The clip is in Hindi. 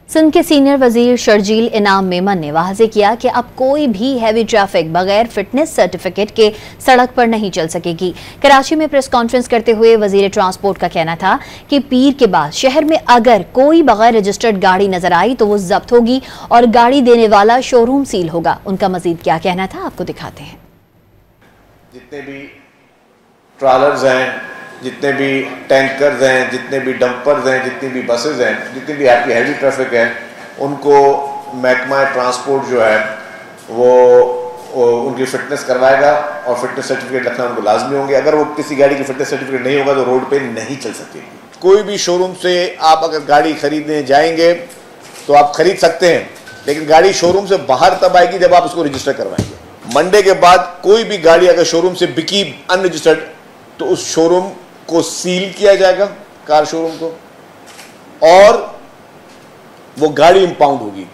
सिंध के सीनियर वजीर शर्जील इनाम मेमन ने वाज़ेह किया कि अब कोई भी हैवी ट्रैफिक बगैर फिटनेस सर्टिफिकेट के सड़क पर नहीं चल सकेगी। कराची में प्रेस कॉन्फ्रेंस करते हुए वजीर ट्रांसपोर्ट का कहना था कि पीर के बाद शहर में अगर कोई बगैर रजिस्टर्ड गाड़ी नजर आई तो वो जब्त होगी और गाड़ी देने वाला शोरूम सील होगा। उनका मजीद क्या कहना था, आपको दिखाते हैं। जितने भी ट्रॉलर्स हैं, जितने भी टैंकर्स हैं, जितने भी डंपर्स हैं, जितनी भी बसेज हैं, जितनी भी आपकी हैवी ट्रैफिक है, उनको महकमा ट्रांसपोर्ट जो है वो उनकी फ़िटनेस करवाएगा और फिटनेस सर्टिफिकेट रखना उनको लाजमी होंगे। अगर वो किसी गाड़ी की फिटनेस सर्टिफिकेट नहीं होगा तो रोड पे नहीं चल सकेगी। कोई भी शोरूम से आप अगर गाड़ी खरीदने जाएंगे तो आप खरीद सकते हैं, लेकिन गाड़ी शोरूम से बाहर तब आएगी जब आप उसको रजिस्टर करवाएंगे। मंडे के बाद कोई भी गाड़ी अगर शोरूम से बिकी अनरजिस्टर्ड तो उस शोरूम को सील किया जाएगा, कार शोरूम को, और वो गाड़ी इंपाउंड होगी।